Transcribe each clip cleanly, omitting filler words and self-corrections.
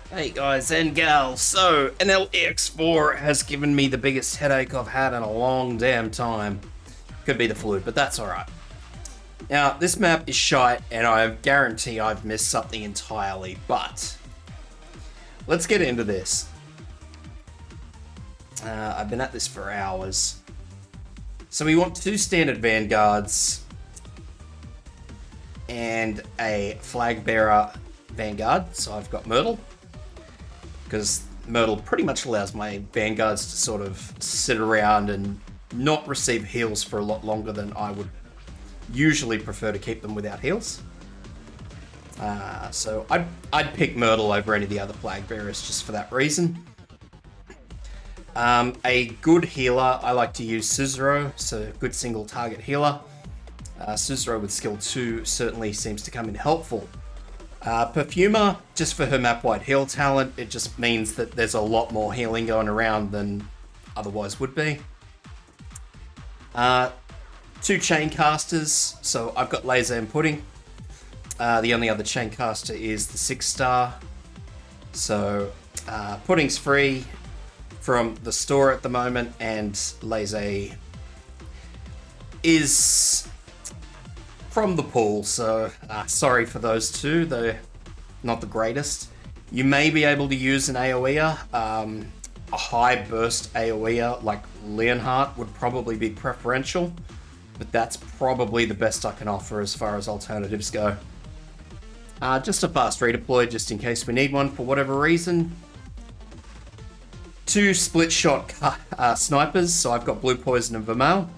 Hey guys and gals, so NL-EX-4 has given me the biggest headache I've had in a long damn time. Could be the flu, but that's alright. Now, this map is shite and I guarantee I've missed something entirely, but let's get into this. I've been at this for hours. So we want 2 standard vanguards and a flag bearer vanguard, so I've got Myrtle. Because Myrtle pretty much allows my vanguards to sort of sit around and not receive heals for a lot longer than I would usually prefer to keep them without heals. So I'd pick Myrtle over any of the other flag bearers just for that reason. A good healer, I like to use Suzuran, so good single target healer. Suzuran with skill 2 certainly seems to come in helpful. Perfumer, just for her map-wide heal talent, it just means that there's a lot more healing going around than otherwise would be. 2 chain casters, so I've got Laser and Pudding. The only other chain caster is the 6-star. So Pudding's free from the store at the moment, and Laser is from the pool, so sorry for those two, they're not the greatest. You may be able to use an AoEer, a high burst AoEer like Leonhardt would probably be preferential, but that's probably the best I can offer as far as alternatives go. Just a fast redeploy just in case we need one for whatever reason. 2 split shot snipers, so I've got Blue Poison and Vermeil.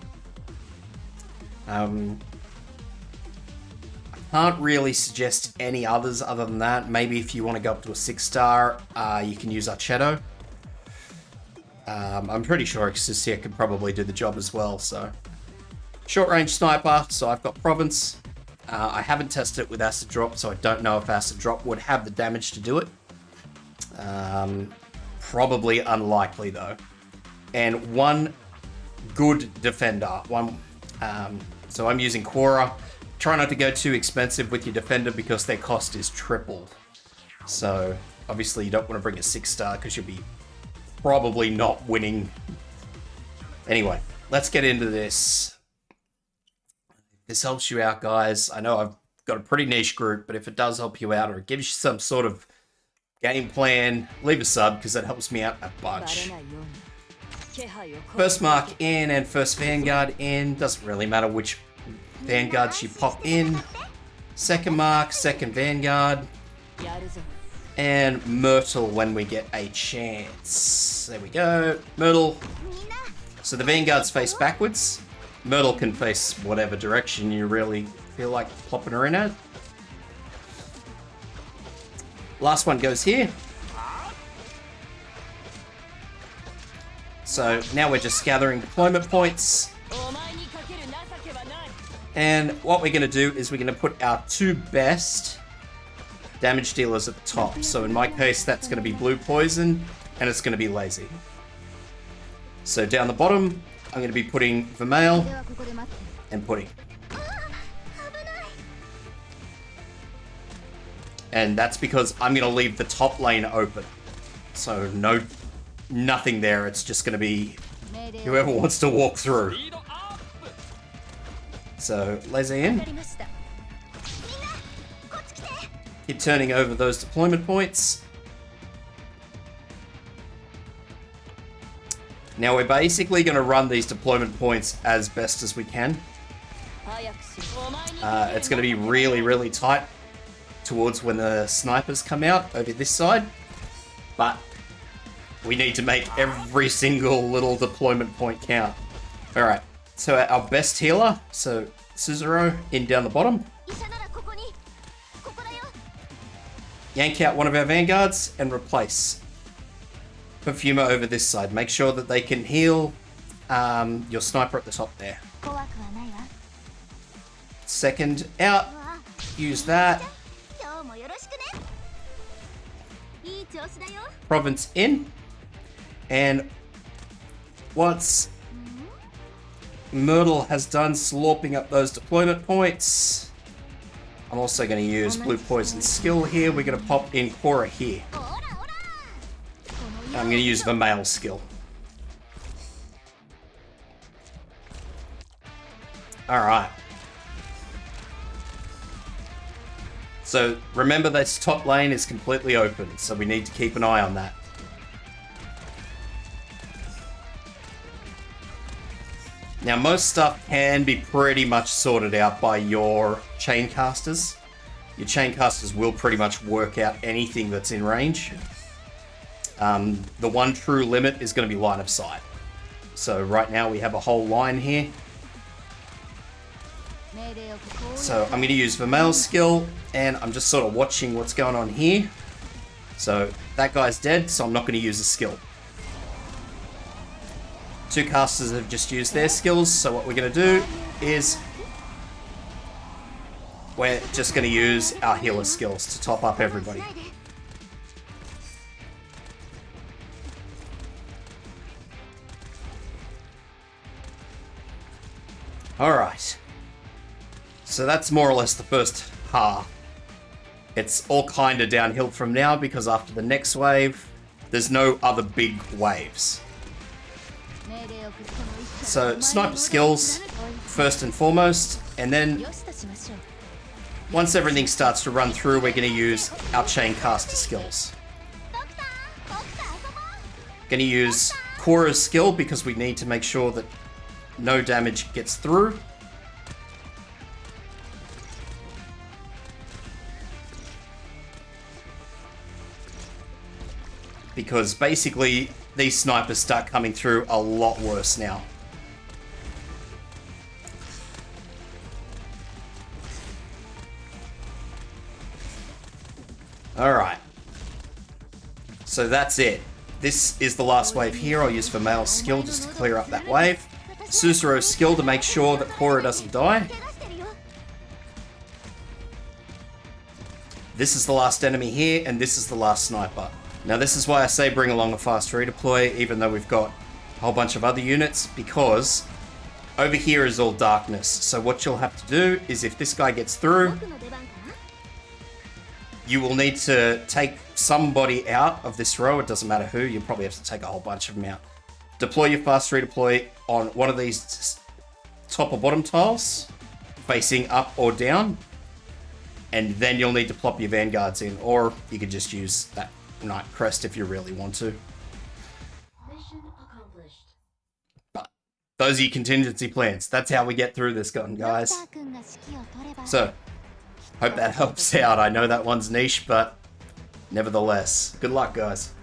Can't really suggest any others other than that. Maybe if you want to go up to a 6-star, you can use Archetto. I'm pretty sure Exisia could probably do the job as well, so. Short range sniper, so I've got Province. I haven't tested it with Acid Drop, so I don't know if Acid Drop would have the damage to do it. Probably unlikely though. And 1 good defender. So I'm using Quora. Try not to go too expensive with your defender because their cost is tripled. So obviously you don't want to bring a 6-star because you'll be probably not winning. Anyway, let's get into this. This helps you out, guys. I know I've got a pretty niche group, but if it does help you out or it gives you some sort of game plan, leave a sub because that helps me out a bunch. First mark in and first vanguard in. Doesn't really matter which vanguards you pop in. Second mark, second vanguard. And Myrtle when we get a chance. There we go. Myrtle. So the vanguards face backwards. Myrtle can face whatever direction you really feel like plopping her in at. Last one goes here. So now we're just gathering deployment points. And what we're going to do is we're going to put our 2 best damage dealers at the top. So in my case, that's going to be Blue Poison, and it's going to be Lazy. So down the bottom, I'm going to be putting Vermeil and Pudding. And that's because I'm going to leave the top lane open. So nothing there. It's just going to be whoever wants to walk through. So, laser in. Keep turning over those deployment points. Now we're basically going to run these deployment points as best as we can. It's going to be really, really tight towards when the snipers come out over this side. But we need to make every single little deployment point count. Alright. So our best healer, so Suzuran in down the bottom. Yank out one of our vanguards and replace. Perfumer over this side. Make sure that they can heal your sniper at the top there. Second out. Use that. Province in. And once Myrtle has done slurping up those deployment points, I'm also going to use Blue Poison skill here. We're going to pop in Cora here. I'm going to use the male skill. Alright. So remember, this top lane is completely open, so we need to keep an eye on that. Now, most stuff can be pretty much sorted out by your chain casters. Your chain casters will pretty much work out anything that's in range. The one true limit is going to be line of sight. So right now we have a whole line here. So I'm going to use the male skill, and I'm just sort of watching what's going on here. So that guy's dead, so I'm not going to use a skill. Two casters have just used their skills, so what we're going to do is we're just going to use our healer skills to top up everybody. Alright. So that's more or less the first half. It's all kind of downhill from now, because after the next wave, there's no other big waves. So sniper skills, first and foremost, and then once everything starts to run through, we're going to use our chain caster skills. Going to use Korra's skill because we need to make sure that no damage gets through. Because basically, these snipers start coming through a lot worse now. Alright. So that's it. This is the last wave here. I'll use for male skill just to clear up that wave. Susuru's skill to make sure that Korra doesn't die. This is the last enemy here, and this is the last sniper. Now this is why I say bring along a fast redeploy, even though we've got a whole bunch of other units, because over here is all darkness. So what you'll have to do is, if this guy gets through, you will need to take somebody out of this row. It doesn't matter who, you'll probably have to take a whole bunch of them out. Deploy your fast redeploy on one of these top or bottom tiles, facing up or down, and then you'll need to plop your vanguards in, or you could just use that Knight Crest if you really want to. Mission accomplished. But those are your contingency plans. That's how we get through this gun, guys. So, hope that helps out. I know that one's niche, but nevertheless, good luck, guys.